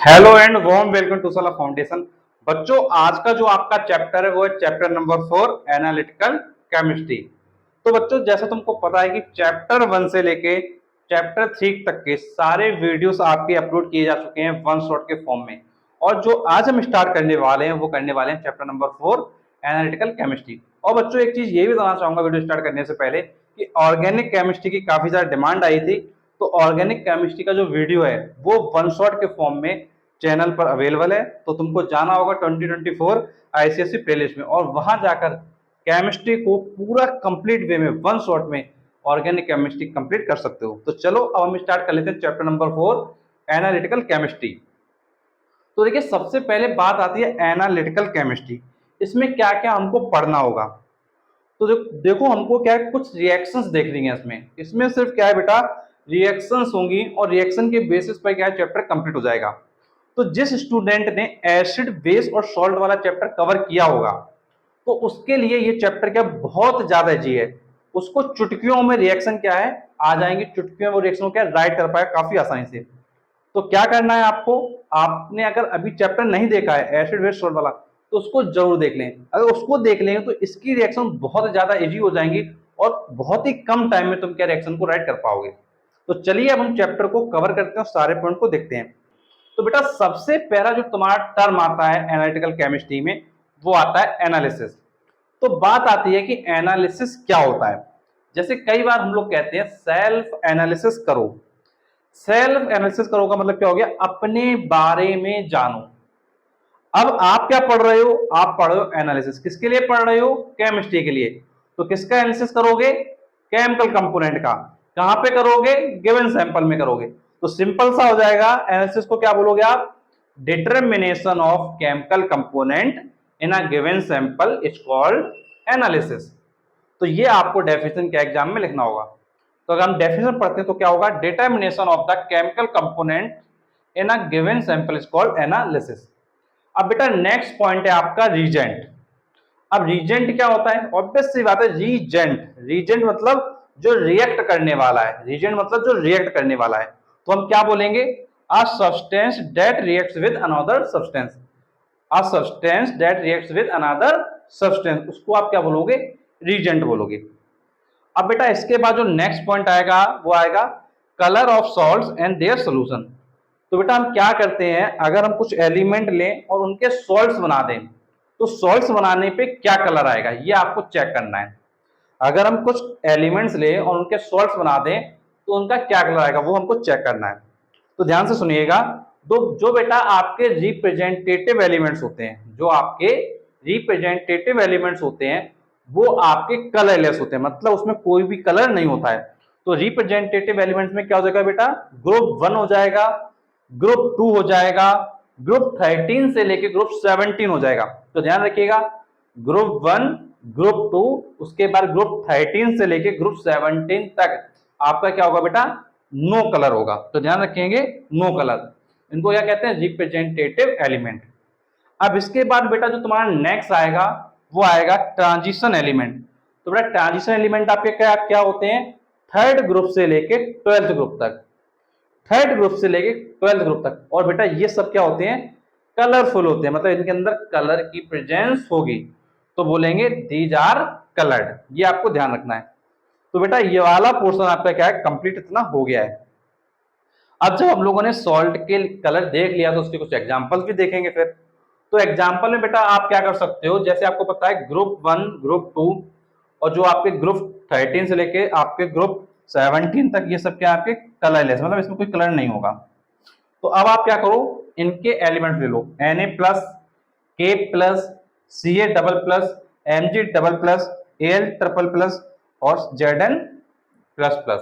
Hello and warm welcome to Sala foundation. बच्चों, आज का जो आपका चैप्टर है वो है चैप्टर नंबर 4 एनालिटिकल केमिस्ट्री। तो बच्चों, जैसा तुमको पता है कि चैप्टर 1 से लेके चैप्टर 3 तक के सारे वीडियोस आपके अपलोड किए जा चुके हैं वन शॉट के फॉर्म में। और जो आज हम स्टार्ट करने वाले हैं वो करने वाले हैं चैप्टर नंबर 4 एनालिटिकल केमिस्ट्री। और बच्चों, एक चीज ये भी बताना चाहूंगा वीडियो स्टार्ट करने से पहले कि ऑर्गेनिक केमिस्ट्री की काफी ज्यादा डिमांड आई थी। तो ऑर्गेनिक केमिस्ट्री का जो वीडियो है वो वन शॉट के फॉर्म में चैनल पर अवेलेबल है। तो तुमको जाना होगा 2024 आईसीएसई प्लेलिस्ट में और वहां जाकर केमिस्ट्री को पूरा कंप्लीट वे में वन शॉट में ऑर्गेनिक केमिस्ट्री कंप्लीट कर सकते हो। तो चलो अब हम स्टार्ट कर लेते हैं चैप्टर नंबर 4 एनालिटिकल केमिस्ट्री। तो देखिए, सबसे पहले बात आती है एनालिटिकल केमिस्ट्री। इसमें क्या क्या हमको पढ़ना होगा। तो देखो, हमको क्या है, कुछ रिएक्शंस देखनी है। इसमें इसमें सिर्फ क्या है बेटा, रिएक्शंस होंगी और रिएक्शन के बेसिस पर क्या है चैप्टर कंप्लीट हो जाएगा। तो जिस स्टूडेंट ने एसिड बेस और सॉल्ट वाला चैप्टर कवर किया होगा तो उसके लिए ये चैप्टर क्या बहुत ज्यादा इजी है। उसको चुटकियों में रिएक्शन क्या है आ जाएंगे, चुटकियों में रिएक्शन क्या राइट कर पाएगा काफी आसानी से। तो क्या करना है आपको, आपने अगर अभी चैप्टर नहीं देखा है एसिड बेस सॉल्ट वाला तो उसको जरूर देख लें। अगर उसको देख लेंगे तो इसकी रिएक्शन बहुत ज्यादा इजी हो जाएंगी और बहुत ही कम टाइम में तुम क्या रिएक्शन को राइट कर पाओगे। तो चलिए अब हम चैप्टर को कवर करते हैं, सारे पॉइंट को देखते हैं। तो बेटा, सबसे पहला जो तुम्हारा टर्म आता है एनालिटिकल केमिस्ट्री में वो आता है एनालिसिस। तो बात आती है कि एनालिसिस क्या होता है। जैसे कई बार हम लोग कहते हैं सेल्फ एनालिसिस करो। सेल्फ एनालिसिस करो का मतलब क्या हो गया, अपने बारे में जानो। अब आप क्या पढ़ रहे हो, आप पढ़ रहे हो एनालिसिस। किसके लिए पढ़ रहे हो, केमिस्ट्री के लिए। तो किसका एनालिसिस करोगे, केमिकल कंपोनेंट का। कहां पे करोगे, गिवन सैंपल में करोगे। तो सिंपल सा हो जाएगा, एनालिसिस को क्या बोलोगे आप, determination of chemical component in a given sample is called analysis. तो ये आपको डेफिनेशन के एग्जाम में लिखना होगा। तो अगर हम डेफिनेशन पढ़ते हैं तो क्या होगा, determination of the chemical component in a given sample is called analysis. अब बेटा नेक्स्ट पॉइंट है आपका रीजेंट। अब रीजेंट क्या होता है, ऑब्वियस सी बात है, रीजेंट। रीजेंट मतलब जो रिएक्ट करने वाला है, रीजेंट मतलब जो रिएक्ट करने वाला है। तो हम क्या बोलेंगे, a substance that reacts with another substance. A substance that reacts with another substance, उसको आप क्या बोलोगे, रीजेंट बोलोगे। अब बेटा इसके बाद जो नेक्स्ट पॉइंट आएगा वो आएगा colour of salts and their solution. तो बेटा हम क्या करते हैं, अगर हम कुछ एलिमेंट लें और उनके सॉल्ट्स बना दें तो सॉल्ट्स बनाने पे क्या कलर आएगा ये आपको चेक करना है। अगर हम कुछ एलिमेंट्स लें और उनके सॉल्ट्स बना दें तो उनका क्या कलर आएगा वो हमको चेक करना है। तो ध्यान से सुनिएगा, तो जो बेटा आपके रिप्रेजेंटेटिव एलिमेंट्स होते हैं, जो आपके रिप्रेजेंटेटिव एलिमेंट्स होते हैं वो आपके कलरलेस होते हैं, मतलब उसमें कोई भी कलर नहीं होता है। तो रिप्रेजेंटेटिव एलिमेंट्स में क्या हो जाएगा बेटा, ग्रुप 1 हो जाएगा, ग्रुप 2 हो जाएगा, ग्रुप 13 से लेके ग्रुप 17 हो जाएगा। तो ध्यान रखिएगा, ग्रुप 1, ग्रुप 2, उसके बाद ग्रुप 13 से लेके ग्रुप 17 तक आपका क्या होगा बेटा, नो कलर होगा। तो ध्यान रखेंगे, नो कलर, इनको क्या कहते हैं, रिप्रेजेंटेटिव एलिमेंट। अब इसके बाद बेटा जो तुम्हारा नेक्स्ट आएगा वो आएगा ट्रांजिशन एलिमेंट। तो बेटा ट्रांजिशन एलिमेंट आपके क्या क्या होते हैं, थर्ड ग्रुप से लेके 12th ग्रुप तक, थर्ड ग्रुप से लेके 12th ग्रुप तक। और बेटा ये सब क्या होते हैं, कलरफुल होते हैं, मतलब इनके अंदर कलर की प्रेजेंस होगी। तो बोलेंगे दीज आर कलर्ड, ये आपको ध्यान रखना है। तो बेटा ये वाला पोर्शन आपका क्या है, कंप्लीट इतना हो गया है। अब जब हम लोगों ने सॉल्ट के कलर देख लिया तो उसके कुछ एग्जांपल्स भी देखेंगे फिर। तो एग्जांपल में बेटा आप क्या कर सकते हो, जैसे आपको पता है ग्रुप 1, ग्रुप 2 और जो आपके ग्रुप 13 से लेके आपके ग्रुप 17 तक, ये सब क्या आपके कलरलेस, मतलब इसमें कोई कलर नहीं होगा। तो अब आप क्या करो, इनके एलिमेंट ले लो, Na plus, K plus, Ca double plus, Mg double plus, Al triple plus और Zn प्लस प्लस।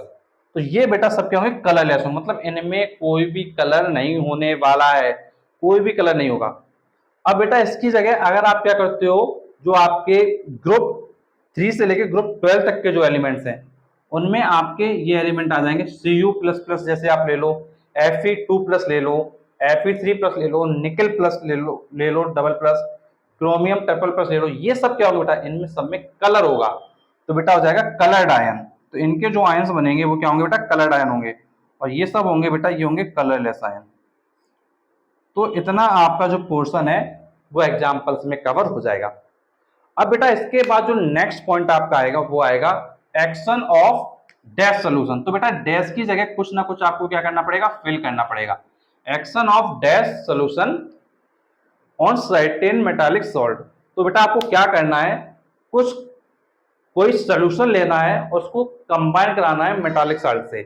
तो ये बेटा सब क्या होंगे, कलरलेस होंगे, मतलब इनमें कोई भी कलर नहीं होने वाला है, कोई भी कलर नहीं होगा। अब बेटा इसकी जगह अगर आप क्या करते हो, जो आपके ग्रुप 3 से लेके ग्रुप 12 तक के जो एलिमेंट्स हैं उनमें आपके ये एलिमेंट आ जाएंगे, Cu प्लस प्लस जैसे आप ले लो, Fe2 प्लस ले लो, Fe3 प्लस ले लो, निकल प्लस ले लो double plus, chromium triple plus ले लो। ये सब क्या होगा बेटा, इनमें सब में कलर होगा। तो बेटा हो जाएगा कलर्ड आयन। तो इनके जो आयन्स बनेंगे वो क्या होंगे बेटा, कलर्ड आयन होंगे। और ये सब होंगे बेटा, ये होंगे कलरलेस आयन। तो इतना आपका जो पोर्शन है वो एग्जाम्पल्स में कवर हो जाएगा। अब बेटा इसके बाद जो नेक्स्ट पॉइंट आपका आएगा वो आएगा एक्शन ऑफ डैश सोल्यूशन। तो बेटा डैश की जगह कुछ ना कुछ आपको क्या करना पड़ेगा, फिल करना पड़ेगा। Action of dash solution on certain metallic salt. तो बेटा आपको क्या करना है, कुछ कोई सोल्यूशन लेना है और उसको कंबाइन कराना है मेटालिक साल्ट से।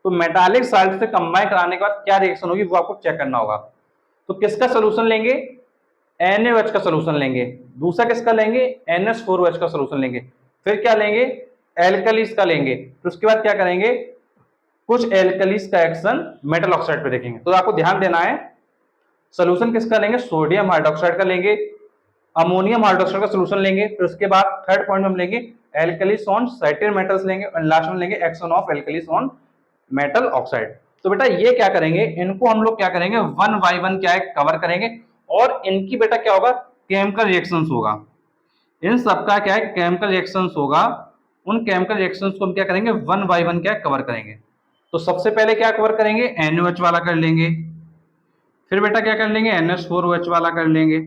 तो मेटालिक साल्ट से कंबाइन कराने के बाद क्या रिएक्शन होगी वो आपको चेक करना होगा। तो किसका सोल्यूशन लेंगे, NaOH का सोल्यूशन लेंगे। दूसरा किसका लेंगे, NH4OH का सोल्यूशन लेंगे। फिर क्या लेंगे, एल्कलीस का लेंगे। तो उसके बाद क्या करेंगे, कुछ एल्कलीस का एक्शन मेटल ऑक्साइड पे देखेंगे। तो आपको ध्यान देना है, सोल्यूशन किसका लेंगे, सोडियम हाइड्रोक्साइड का लेंगे, अमोनियम हाइड्रोक्साइड का सोल्यूशन लेंगे। फिर उसके बाद थर्ड पॉइंट में हम लेंगे एल्कलीस ऑन सर्टेन मेटल्स लेंगे और लास्ट में लेंगे action of alkalis on metal oxide. तो बेटा ये क्या करेंगे, इनको हम लोग क्या करेंगे, वन बाय वन क्या है कवर करेंगे और इनकी बेटा क्या होगा, केमिकल रिएक्शंस होगा। इन सबका क्या है केमिकल रिएक्शंस होगा। उन केमिकल रिएक्शंस को हम क्या करेंगे, वन बाय वन क्या कवर करेंगे। तो सबसे पहले क्या कवर करेंगे, NaOH वाला कर लेंगे। फिर बेटा क्या कर लेंगे, NH4OH वाला कर लेंगे।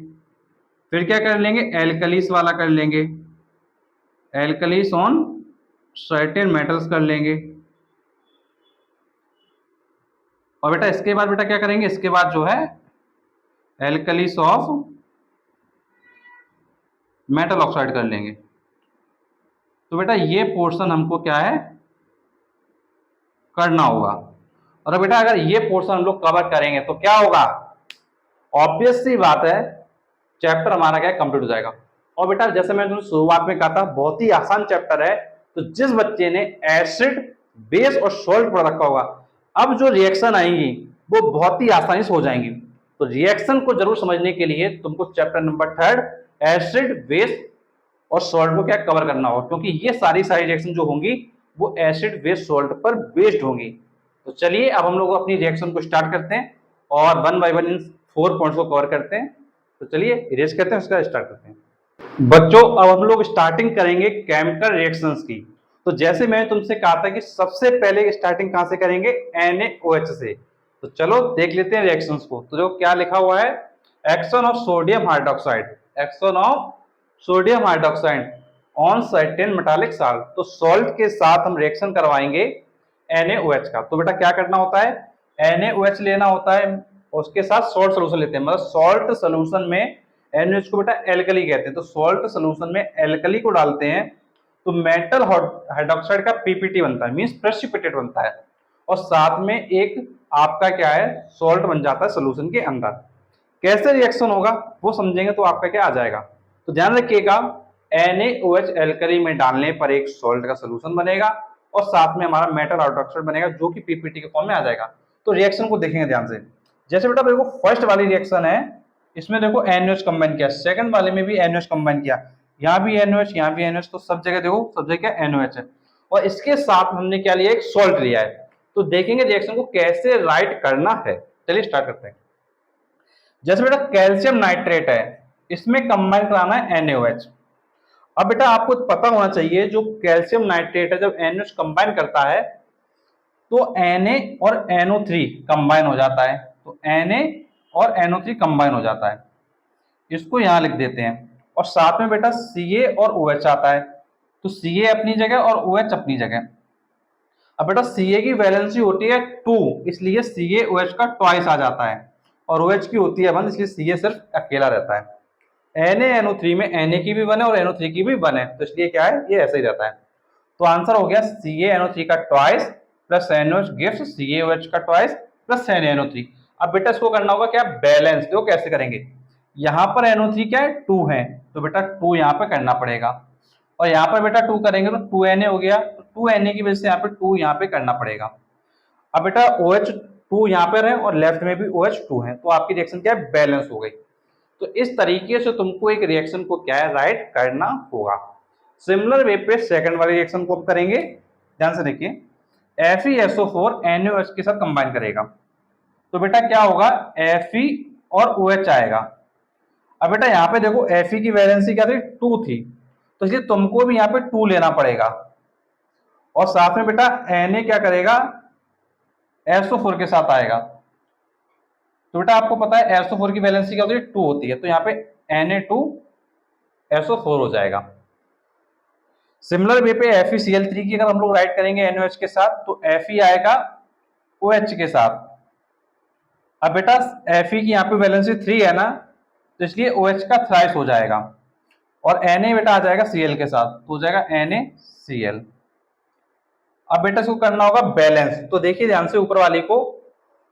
फिर क्या कर लेंगे, एल्कलीस वाला कर लेंगे, एल्कलीस ऑन सर्टेन मेटल्स कर लेंगे। और बेटा इसके बाद बेटा क्या करेंगे, इसके बाद जो है एल्कलीस ऑफ मेटल ऑक्साइड कर लेंगे। तो बेटा ये पोर्शन हमको क्या है करना होगा। और बेटा अगर ये पोर्शन हम लोग कवर करेंगे तो क्या होगा, ऑब्वियस सी बात है चैप्टर हमारा क्या कंप्लीट हो जाएगा। और बेटा जैसे मैंने तुमसे शुरुआत में कहा था बहुत ही आसान चैप्टर है। तो जिस बच्चे ने एसिड बेस और सॉल्ट पढ़ रखा होगा, अब जो रिएक्शन आएंगी वो बहुत ही आसानी से हो जाएंगी। तो रिएक्शन को जरूर समझने के लिए तुमको चैप्टर नंबर 3 एसिड बेस और सॉल्ट को क्या कवर करना होगा, क्योंकि ये सारी रिएक्शन जो होंगी वो एसिड बेस सॉल्ट पर बेस्ड होंगी। तो चलिए अब हम लोग अपनी रिएक्शन को स्टार्ट करते हैं और one by one in 4 points को कवर करते हैं। तो चलिए इरेज करते हैं, उसका स्टार्ट करते हैं। बच्चों अब हम लोग स्टार्टिंग करेंगे केमिकल रिएक्शंस की। तो जैसे मैंने तुमसे कहा था कि सबसे पहले स्टार्टिंग कहां से करेंगे, NaOH से। तो चलो देख लेते हैं रिएक्शंस को। तो जो क्या लिखा हुआ है, action of sodium hydroxide, action of sodium hydroxide on certain metallic salt. तो सॉल्ट के साथ हम रिएक्शन करवाएंगे NaOH का। तो बेटा क्या करना होता है, NaOH लेना होता है, उसके साथ सॉल्ट सोल्यूशन लेते हैं। मतलब सॉल्ट सोल्यूशन में NaOH को बेटा एल्कली कहते हैं। तो सॉल्ट सोल्यूशन में एल्कली को डालते हैं तो मेटल हाइड्रोक्साइड का पीपीटी बनता है, मींस प्रेसिपिटेट बनता है। और साथ में एक आपका क्या है सॉल्ट बन जाता है सोल्यूशन के अंदर। कैसे रिएक्शन होगा वो समझेंगे तो आपका क्या आ जाएगा। तो ध्यान रखिएगा, NaOH एल्कली में डालने पर एक सॉल्ट का सोल्यूशन बनेगा और साथ में हमारा मेटल हाइड्रोक्साइड बनेगा जो कि पीपीटी के फॉर्म में आ जाएगा। तो रिएक्शन को देखेंगे ध्यान से। जैसे बेटा देखो फर्स्ट वाली रिएक्शन है, इसमें देखो NaOH कंबाइन किया, सेकंड वाले में भी NaOH कंबाइन किया, यहाँ भी NaOH यहाँ भी NaOH। तो सब जगह देखो सब जगह NaOH है और इसके साथ हमने क्या लिया, एक सॉल्ट लिया है। तो देखेंगे रिएक्शन को कैसे राइट करना है। चलिए स्टार्ट करते हैं। जैसे बेटा कैल्शियम नाइट्रेट है, इसमें कंबाइन कराना है NaOH। अब बेटा आपको पता होना चाहिए जो कैल्शियम नाइट्रेट है जब NaOH कंबाइन करता है तो Na और NO3 कंबाइन हो जाता है। तो Na और NO3 कंबाइन हो जाता है, इसको यहां लिख देते हैं। और साथ में बेटा Ca और OH आता है। तो Ca अपनी जगह और OH अपनी जगह। अब बेटा Ca की वैलेंसी होती है 2, इसलिए CaOH का ट्वाइस आ जाता है और OH की होती है 1, इसलिए Ca सिर्फ अकेला रहता है। NaNO3 में Na की भी 1 है और NO3 की भी 1 है, तो इसलिए क्या है ये ऐसे ही रहता है। तो आंसर हो गया CaNO3 का twice plus NaOH gives CaOH का ट्वाइस प्लस NaNO3। अब बेटा इसको करना होगा क्या, बैलेंस। देखो कैसे करेंगे, यहाँ पर NO3 क्या है 2 है, तो बेटा 2 यहाँ पे करना पड़ेगा और यहाँ पर बेटा 2 करेंगे तो 2Na हो गया। तो 2Na की वजह से यहाँ पे 2 यहाँ पे करना पड़ेगा। अब बेटा OH 2 यहाँ पर है और लेफ्ट में भी OH 2 है, तो आपकी रिएक्शन क्या है, बैलेंस हो गई। तो इस तरीके से तुमको एक रिएक्शन को क्या है राइट करना होगा। सिमिलर वे पे सेकंड वाली रिएक्शन को हम करेंगे। ध्यान से देखिए, FeSO4 NaOH के साथ कंबाइन करेगा तो बेटा क्या होगा, Fe और OH आएगा। अब बेटा यहाँ पे देखो Fe की वैलेंसी क्या थी, 2 थी, तो इसलिए तुमको भी यहाँ पे 2 लेना पड़ेगा और साथ में बेटा Na क्या करेगा, SO4 के साथ आएगा। तो बेटा आपको पता है SO4 की वैलेंसी क्या होती है, 2 होती है, तो यहाँ पे Na2SO4 हो जाएगा। सिमिलर वे पे FeCl3 की अगर हम लोग राइट करेंगे NaOH के साथ, तो Fe आएगा OH के साथ। अब बेटा Fe की यहाँ पे वैलेंसी 3 है ना, तो इसलिए OH का थ्राइस हो जाएगा, और Na बेटा आ जाएगा Cl के साथ, तो हो जाएगा NaCl। अब बेटा इसको करना होगा बैलेंस, तो देखिए ध्यान से ऊपर वाली को,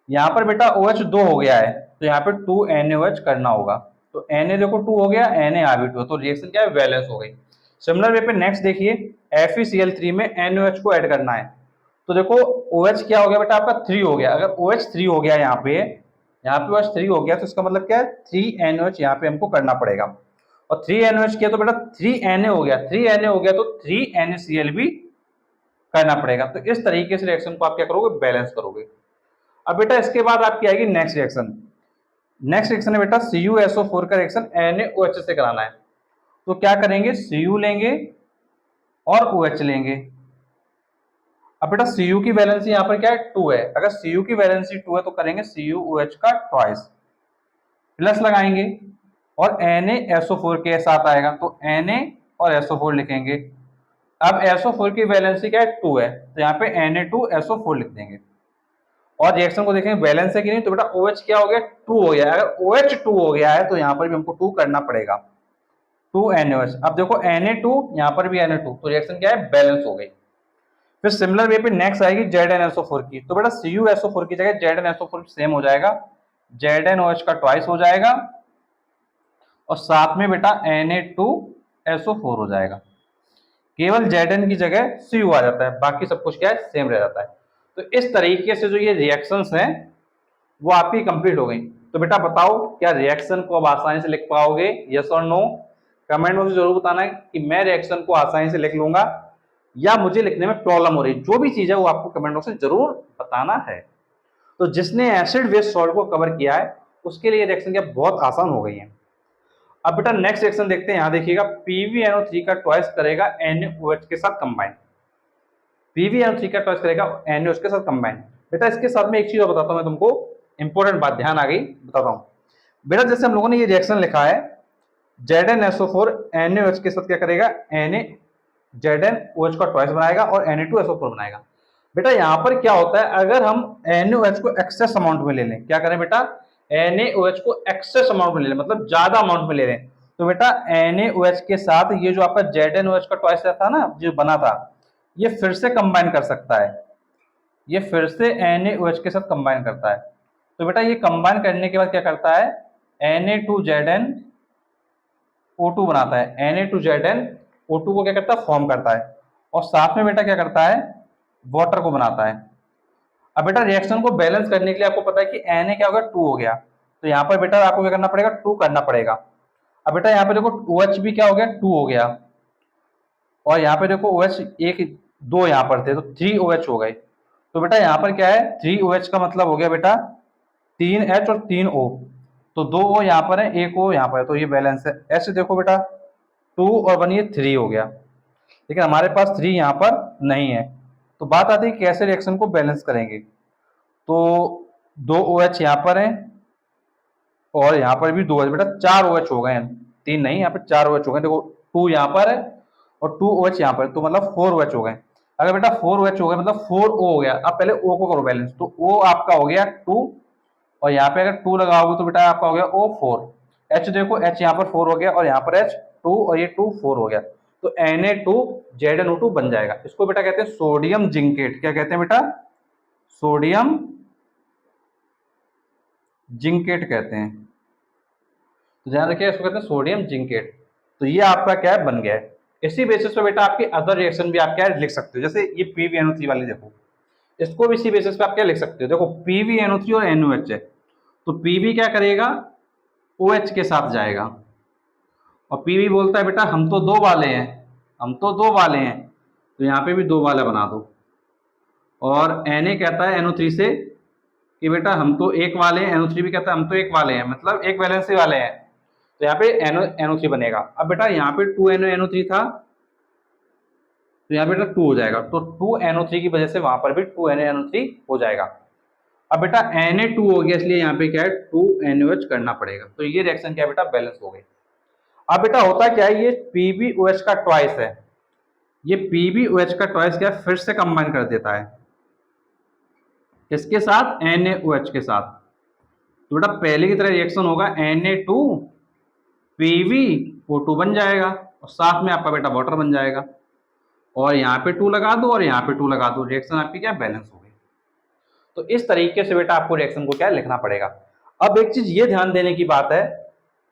यहाँ पर बेटा OH 2 हो गया है, तो यहाँ पे 2 NaOH करना होगा, तो Na देखो 2 हो गया, Na आ भी 2, तो रिएक्शन क्या है, बैलेंस हो गई। सिमिलर वे पे नेक्स्ट देखिए, FeCl3 में NaOH को ऐड करना है, तो देखो OH क्या हो गया बेटा आपका 3 हो गया। अगर OH 3 हो गया यहाँ पे OH 3 हो गया, तो इसका मतलब क्या है 3 NaOH यहाँ पे हमको करना पड़ेगा, और 3 NaOH किया तो बेटा 3 Na हो गया, 3 Na हो गया तो 3 NaCl भी करना पड़ेगा। तो इस तरीके से रिएक्शन को आप क्या करोगे, बैलेंस करोगे। अब बेटा इसके बाद आपकी आएगी नेक्स्ट रिएक्शन। नेक्स्ट रिएक्शन है बेटा CuSO4 का रिएक्शन NaOH से कराना है, तो क्या करेंगे, Cu लेंगे और OH लेंगे। अब बेटा Cu की वैलेंसी यहाँ पर क्या है, 2 है, अगर Cu की वैलेंसी 2 है तो करेंगे CuOH का ट्वाइस, प्लस लगाएंगे, और NaSO4 के साथ आएगा, तो Na और SO4 लिखेंगे। अब SO4 की वैलेंसी क्या है, 2 है, तो यहाँ पे Na2SO4 लिख देंगे, और रिएक्शन को देखेंगे बैलेंस है कि नहीं, तो बेटा OH क्या हो गया, 2 हो गया। अगर OH 2 हो गया है तो यहाँ पर भी हमको 2 करना पड़ेगा, 2 NaOH। अब देखो Na2 यहाँ पर भी Na2, तो रिएक्शन क्या है, बैलेंस हो गई। फिर सिमिलर वे पे नेक्स्ट आएगी ZnSO4 की, तो बेटा CuSO4 की जगह ZnSO4 सेम हो जाएगा, ZnOH का ट्वाइस हो जाएगा, और साथ में बेटा Na2SO4 हो जाएगा। केवल Zn की जगह Cu आ जाता है, बाकी सब कुछ क्या है, सेम रह जाता है। तो इस तरीके से जो ये रिएक्शंस हैं वो आपकी कंप्लीट हो गई। तो बेटा बताओ क्या रिएक्शन को अब आसानी से लिख पाओगे, यस और नो? कमेंट बॉक्स में जरूर बताना कि मैं रिएक्शन को आसानी से लिख लूंगा या मुझे लिखने में प्रॉब्लम हो रही है। जो भी चीज है वो आपको कमेंट बॉक्स में जरूर बताना है। तो जिसने एसिड बेस सॉल्ट को कवर किया है उसके लिए रिएक्शन क्या बहुत आसान हो गई है। अब बेटा नेक्स्ट रिएक्शन देखते हैं, यहाँ देखिएगा PbNO3 का ट्वाइस करेगा NaOH के साथ कंबाइन, PbNO3 का ट्वाइस करेगा NaOH के साथ कंबाइन। बेटा इसके साथ में एक चीज और बताता हूँ मैं तुमको, इंपॉर्टेंट बात ध्यान आ गई, बताता हूँ। बेटा जैसे हम लोगों ने ये रिएक्शन लिखा है, ZnSO4 NaOH के साथ क्या करेगा, ZnOH का ट्वाइस बनाएगा और Na2SO4 बनाएगा। बेटा यहाँ पर क्या होता है, अगर हम NaOH को एक्सेस अमाउंट में ले लें, क्या करें बेटा, NaOH को एक्सेस अमाउंट में ले लें, मतलब ज्यादा अमाउंट में ले लें, तो बेटा NaOH के साथ ये जो आपका ZnOH का ट्वाइस था ना जो बना था, ये फिर से कंबाइन कर सकता है, ये फिर से NaOH के साथ कंबाइन करता है। तो बेटा ये कंबाइन करने के बाद क्या करता है, Na2ZnO2 बनाता है, Na2ZnO2 को क्या करता है, फॉर्म करता है, और साथ में बेटा क्या करता है, वाटर को बनाता है। अब बेटा रिएक्शन को बैलेंस करने के लिए आपको पता है कि Na क्या होगा, 2 हो गया, तो यहाँ पर बेटा आपको क्या करना पड़ेगा, 2 करना पड़ेगा। अब बेटा यहाँ पे देखो OH भी क्या हो गया, 2 हो गया, और यहाँ पे देखो OH 2 यहाँ पर थे तो 3 OH हो गए। तो बेटा यहाँ पर क्या है, 3 OH का मतलब हो गया बेटा 3 H और 3 O, तो 2 O यहाँ पर है, 1 O यहाँ पर है, तो ये बैलेंस है। ऐसे देखो बेटा 2 और 1 ये 3 हो गया, लेकिन हमारे पास 3 यहाँ पर नहीं है। तो बात आती है कैसे रिएक्शन को बैलेंस करेंगे। तो 2 OH यहाँ पर है और यहाँ पर भी 2 है, बेटा 4 OH हो गए हैं, 3 नहीं, यहाँ पर 4 OH हो गए। देखो 2 यहाँ पर है और 2 OH यहाँ पर, तो मतलब 4 OH हो गए। अगर बेटा 4 OH हो गए मतलब 4 O हो गया। अब पहले O को करो बैलेंस, तो O आपका हो गया 2, और यहाँ पे अगर 2 लगाओगे तो बेटा आपका हो गया O4। H देखो H यहाँ पर 4 हो गया और यहाँ पर H 2 और ये 2 4 हो गया, तो Na2ZnO2 बन जाएगा। इसको बेटा कहते हैं सोडियम जिंकेट। क्या कहते हैं बेटा, सोडियम जिंकेट कहते हैं। तो ध्यान रखिए इसको कहते हैं सोडियम जिंकेट। तो ये आपका क्या है, बन गया है। इसी बेसिस पे बेटा आपकी अदर रिएक्शन भी आप क्या लिख सकते हो, जैसे ये PbNO3 वाली देखो, इसको भी इसी बेसिस पे आप क्या लिख सकते हो। देखो PbNO3 और NOH है, तो Pb क्या करेगा, OH के साथ जाएगा, और Pb बोलता है बेटा हम तो 2 वाले हैं, हम तो 2 वाले हैं, तो यहाँ पे भी 2 वाले बना दो। और Na कहता है NO3 से कि बेटा हम तो 1 वाले हैं, NO3 भी कहता है हम तो 1 वाले हैं, मतलब एक वैलेंसी वाले हैं, तो यहाँ पे NO3 बनेगा। अब बेटा यहाँ पे 2NO3 था, तो यहाँ पे बेटा 2 हो जाएगा, तो 2NO3 की वजह से वहां पर भी 2NO3 हो जाएगा। अब बेटा Na2 हो गया, इसलिए यहाँ पे क्या है 2NaOH करना पड़ेगा। तो ये रिएक्शन क्या है बेटा, बैलेंस हो गई। अब बेटा होता क्या है, ये PbOH का ट्वाइस है, ये PbOH का ट्वाइस क्या है, फिर से कंबाइन कर देता है किसके साथ, NaOH के साथ। तो बेटा पहले की तरह रिएक्शन होगा, Na2 PbO2 बन जाएगा और साथ में आपका बेटा वाटर बन जाएगा, और यहाँ पे 2 लगा दो और यहाँ पे 2 लगा दो, रिएक्शन आपकी क्या बैलेंस हो गई। तो इस तरीके से बेटा आपको रिएक्शन को क्या लिखना पड़ेगा। अब एक चीज ये ध्यान देने की बात है,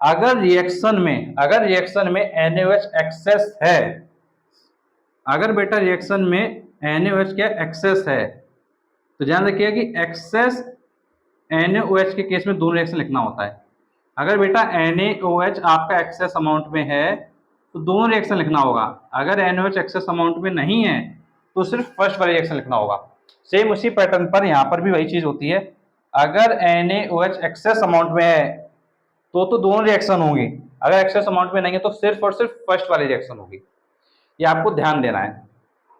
अगर रिएक्शन में NaOH एक्सेस है, अगर बेटा रिएक्शन में NaOH क्या एक्सेस है, तो ध्यान रखिए कि एक्सेस NaOH के केस में दोनों रिएक्शन लिखना होता है। अगर बेटा NaOH आपका एक्सेस अमाउंट में है तो दोनों रिएक्शन लिखना होगा, अगर NaOH एक्सेस अमाउंट में नहीं है तो सिर्फ फर्स्ट वाला रिएक्शन लिखना होगा। सेम उसी पैटर्न पर यहाँ पर भी वही चीज होती है, अगर NaOH एक्सेस अमाउंट में है तो दोनों रिएक्शन होंगी, अगर एक्सेस अमाउंट में नहीं है तो सिर्फ और सिर्फ फर्स्ट वाली रिएक्शन होगी, ये आपको ध्यान देना है।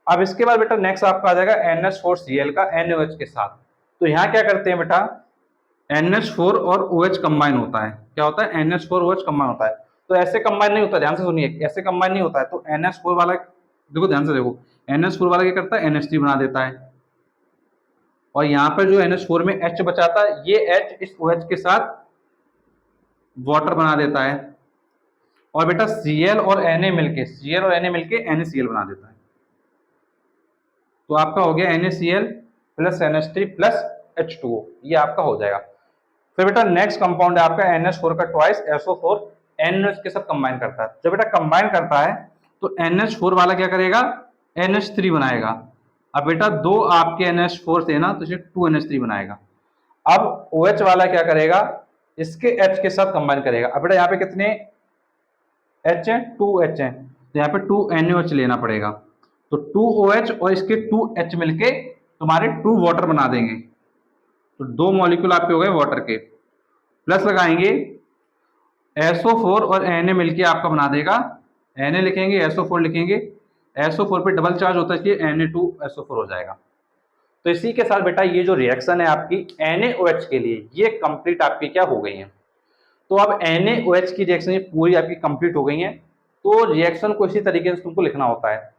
अब इसके बाद बेटा नेक्स्ट आपका आ जाएगा NH4Cl का NaOH के साथ। तो यहाँ क्या करते हैं बेटा, NH4 और OH कंबाइन होता है, क्या होता है, NH4 OH कंबाइन होता है। तो ऐसे कंबाइन नहीं होता, ध्यान से सुनिए, ऐसे कंबाइन नहीं होता है। तो NH4 वाला, देखो ध्यान से देखो, NH4 वाला क्या करता है, NH3 बना देता है, और यहाँ पर जो NH4 में H बचाता है, ये H इस OH के साथ वाटर बना देता है, और बेटा Cl और Na मिलके NaCl बना देता है। तो आपका हो गया NaCl plus NH3 plus H2O, ये आपका हो जाएगा। फिर बेटा नेक्स्ट कंपाउंड है आपका NH4 का ट्वाइस SO4 NH के साथ कंबाइन करता है। जब बेटा कंबाइन करता है तो NH4 वाला क्या करेगा, NH3 बनाएगा। अब बेटा दो आपके NH4 थे ना, तो इसे 2NH3 बनाएगा। अब OH वाला क्या करेगा, इसके H के साथ कंबाइन करेगा। अब बेटा यहाँ पे कितने H है, 2H है, तो यहाँ पे 2NaOH लेना पड़ेगा। तो 2OH और इसके 2H मिलके तुम्हारे 2 वाटर बना देंगे, तो 2 मॉलिक्यूल आपके हो गए वाटर के। प्लस लगाएंगे SO4 और Na मिलके आपका बना देगा, Na लिखेंगे SO4 लिखेंगे, SO4 पे डबल चार्ज होता है इसलिए Na2SO4 हो जाएगा। तो इसी के साथ बेटा ये जो रिएक्शन है आपकी NaOH के लिए, ये कंप्लीट आपकी क्या हो गई है। तो अब NaOH की रिएक्शन ये पूरी आपकी कंप्लीट हो गई है। तो रिएक्शन को इसी तरीके से तुमको लिखना होता है।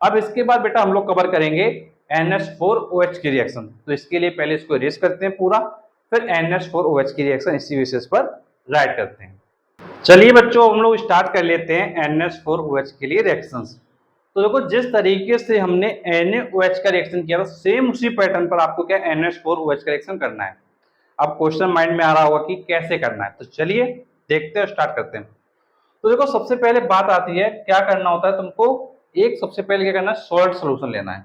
अब इसके बाद बेटा हम लोग कवर करेंगे NH4OH की रिएक्शन। तो इसके लिए पहले इसको इरेज करते हैं पूरा, फिर NH4OH की रिएक्शन इसी बेसिस पर राइट करते हैं। चलिए बच्चों हम लोग स्टार्ट कर लेते हैं NH4OH के लिए रिएक्शंस। तो देखो जिस तरीके से हमने NaOH का रिएक्शन किया था, सेम उसी पैटर्न पर आपको क्या NH4OH का रिएक्शन करना है। अब क्वेश्चन माइंड में आ रहा होगा कि कैसे करना है, तो चलिए देखते हैं, स्टार्ट करते हैं। तो देखो सबसे पहले बात आती है, क्या करना होता है तुमको, एक सबसे पहले क्या करना है, सॉल्ट सोल्यूशन लेना है।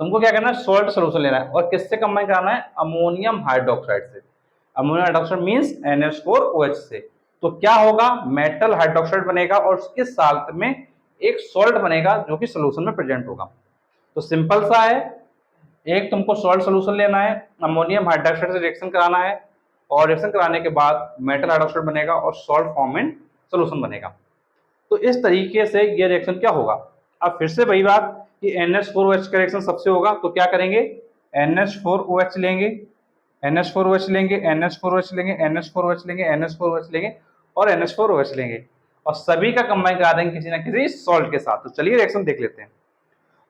तुमको क्या करना है, सॉल्ट सोल्यूशन लेना है, और किससे कंबाइन कराना है, अमोनियम हाइड्रोक्साइड से। अमोनियम हाइड्रोक्साइड मींस NH4OH से। तो क्या होगा, मेटल हाइड्रोक्साइड बनेगा और उसके साथ में एक सॉल्ट बनेगा जो कि सोल्यूशन में प्रेजेंट होगा। तो सिंपल सा है, एक तुमको सॉल्ट सोल्यूशन लेना है, अमोनियम हाइड्रोक्साइड से रिएक्शन कराना है, और रिएक्शन कराने के बाद मेटल हाइड्रोक्साइड बनेगा और सॉल्ट फॉर्म में सोल्यूशन बनेगा। तो इस तरीके से ये रिएक्शन क्या होगा। अब फिर से वही बात कि NH4OH का रिएक्शन सबसे होगा, तो क्या करेंगे, NH4OH लेंगे, NH4OH लेंगे, NH4OH लेंगे, NH4OH लेंगे, NH4OH लेंगे और NH4OH लेंगे, और सभी का कंबाइन करा देंगे किसी ना किसी सॉल्ट के साथ। तो चलिए रिएक्शन देख लेते हैं।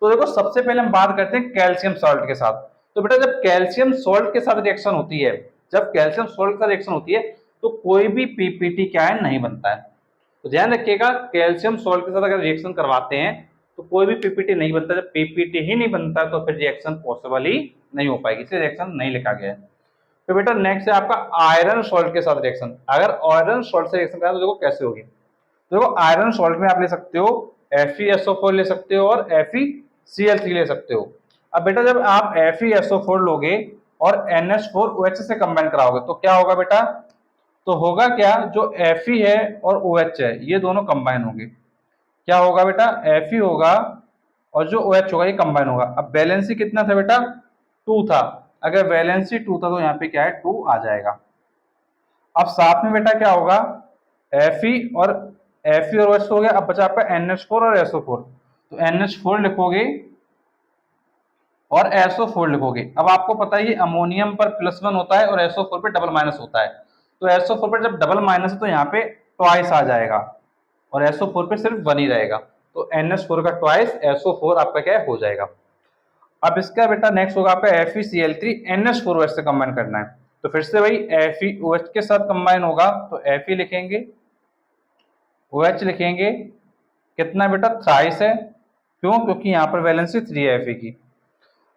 तो देखो सबसे पहले हम बात करते हैं कैल्शियम सॉल्ट के साथ। तो बेटा जब कैल्शियम सॉल्ट के साथ रिएक्शन होती है, जब कैल्शियम सॉल्ट के साथ रिएक्शन होती है तो कोई भी पीपीटी क्या है, नहीं बनता है। तो ध्यान रखिएगा, कैल्शियम सॉल्ट के साथ अगर रिएक्शन करवाते हैं तो कोई भी पीपीटी नहीं बनता। जब पीपीटी ही नहीं बनता तो फिर रिएक्शन पॉसिबल ही नहीं हो पाएगी, इसलिए रिएक्शन नहीं लिखा गया है। तो बेटा नेक्स्ट है आपका आयरन सॉल्ट के साथ रिएक्शन। अगर आयरन सॉल्ट से रिएक्शन करा तो देखो कैसे होगी। तो देखो आयरन सॉल्ट में आप ले सकते हो FeSO4 ले सकते हो और FeCl3 ले सकते हो। अब बेटा जब आप FeSO4 लोगे और NH4OH से कंबाइन कराओगे तो क्या होगा बेटा, तो होगा क्या, जो Fe है और OH है ये दोनों कंबाइन होंगे। क्या होगा बेटा, Fe होगा और जो OH होगा ये कंबाइन होगा। अब वैलेंसी कितना था बेटा, 2 था। अगर वैलेंसी 2 था तो यहाँ पे क्या है, 2 आ जाएगा। अब साथ में बेटा क्या होगा, Fe और OH हो गया। अब बचा आपका NH4 और SO4। तो NH4 लिखोगे और SO4 लिखोगे। अब आपको पता है ये अमोनियम पर +1 होता है और SO4 पे डबल माइनस होता है, तो SO4 पर जब डबल माइनस है तो यहाँ पे ट्वाइस आ जाएगा और SO4 पे सिर्फ 1 ही रहेगा, तो NH4 का ट्वाइस SO4 आपका क्या हो जाएगा। अब इसका बेटा नेक्स्ट होगा आपका FeCl3 NH4OH से कंबाइन करना है, तो फिर से वही FeOH के साथ कंबाइन होगा, तो Fe लिखेंगे, OH लिखेंगे, कितना बेटा थ्राइस है, क्यों, क्योंकि यहाँ पर वैलेंसी 3 है Fe की।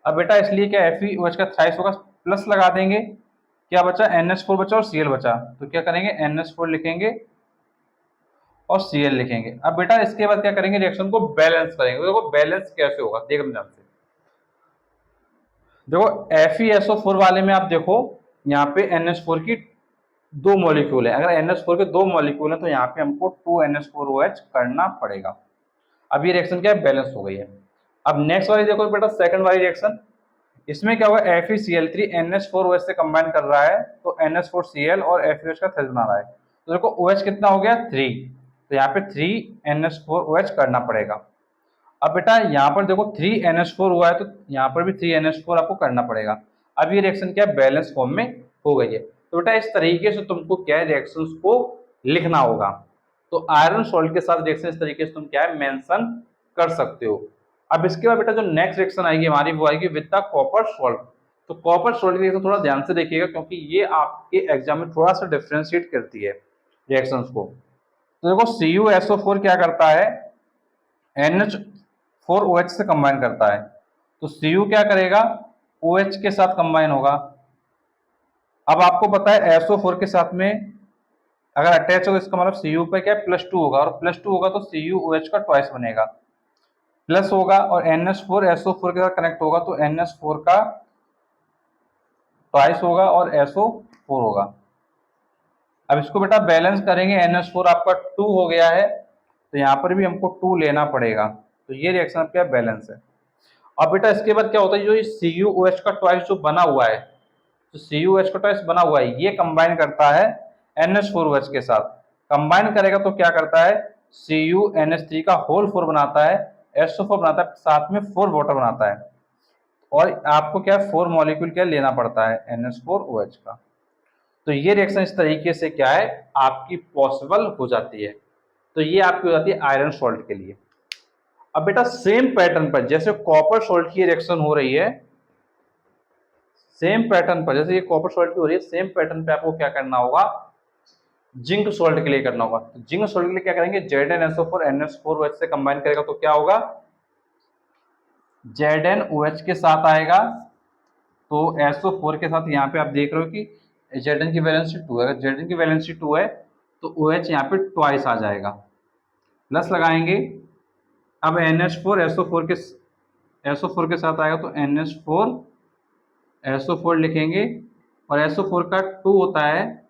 अब बेटा इसलिए क्या FeOH का थ्राइस होगा, प्लस लगा देंगे, क्या बचा NH4 बचा और Cl बचा, तो क्या करेंगे NH4 लिखेंगे और Cl लिखेंगे। अब बेटा इसके बाद क्या करेंगे, रिएक्शन को बैलेंस करेंगे। देखो बैलेंस कैसे होगा, देखो ध्यान से, देखो FeSO4 वाले में आप देखो यहाँ पे NH4 की 2 मॉलिक्यूल है, अगर NH4 के 2 मॉलिक्यूल है तो यहाँ पे हमको 2NH4OH करना पड़ेगा। अब ये रिएक्शन क्या है, बैलेंस हो गई है। अब नेक्स्ट वाली देखो बेटा, सेकंड वाली रिएक्शन, इसमें क्या होगा FeCl3 NH4OH से कंबाइन कर रहा है, तो NH4Cl और FeOH का थ्रेस बना रहा है, तो देखो OH कितना हो गया 3, तो यहाँ पे 3NH4OH करना पड़ेगा। अब बेटा यहाँ पर देखो 3NH4 हुआ है, तो यहाँ पर भी 3NH4 आपको करना पड़ेगा। अब ये रिएक्शन क्या है, बैलेंस फॉर्म में हो गई है। तो बेटा इस तरीके से तुमको क्या है, रिएक्शंस को लिखना होगा। तो आयरन सॉल्ट के साथ रिएक्शन इस तरीके से तुम क्या है, मेंशन कर सकते हो। अब इसके बाद बेटा जो नेक्स्ट रिएक्शन आएगी हमारी, वो आएगी विद द कॉपर सॉल्ट। तो कॉपर सॉल्ट की रिएक्शन थोड़ा ध्यान से देखिएगा, क्योंकि ये आपके एग्जाम में थोड़ा सा डिफ्रेंशिएट करती है रिएक्शंस को। तो देखो CuSO4 क्या करता है, NH4OH से कंबाइन करता है, तो Cu क्या करेगा, OH के साथ कंबाइन होगा। अब आपको पता है SO4 के साथ में अगर अटैच हो तो इसका मतलब Cu पे क्या है, +2 होगा, और +2 होगा तो CuOH का ट्वाइस बनेगा, प्लस होगा और NH4 SO4 के साथ कनेक्ट होगा तो NH4 का ट्वाइस होगा और SO4 होगा। अब इसको बेटा बैलेंस करेंगे, NH4 आपका 2 हो गया है, तो यहाँ पर भी हमको 2 लेना पड़ेगा, तो ये रिएक्शन क्या बैलेंस है। अब बेटा इसके बाद क्या होता है, जो ये CuOH का ट्वाइस जो बना हुआ है, तो CuOH का ट्वाइस बना हुआ है, ये कंबाइन करता है NH4OH के साथ। कंबाइन करेगा तो क्या करता है, CuNH3 का होल 4 बनाता है, SO4 बनाता है, साथ में 4 वाटर बनाता है, और आपको क्या है 4 मॉलिक्यूल क्या लेना पड़ता है NH4OH का। तो ये रिएक्शन इस तरीके से क्या है आपकी पॉसिबल हो जाती है। तो ये आपकी हो जाती है आयरन सॉल्ट के लिए। अब बेटा सेम पैटर्न पर जैसे कॉपर सॉल्ट की रिएक्शन हो रही है, सेम पैटर्न पर जैसे ये कॉपर सॉल्ट की हो रही है, सेम पैटर्न पे आपको क्या करना होगा, जिंक सॉल्ट के लिए करना होगा। तो जिंक सॉल्ट के लिए क्या करेंगे, ZnSO4 NH4OH से कंबाइन करेगा तो क्या होगा, ZnOH के साथ आएगा, तो SO4 के साथ यहाँ पे आप देख रहे हो कि Zn की वैलेंसी 2 है, अगर Zn की वैलेंसी 2 है तो OH यहाँ पे ट्वाइस आ जाएगा, प्लस लगाएंगे। अब SO4 के साथ आएगा तो NH4 SO4 लिखेंगे, और SO4 का 2 होता है,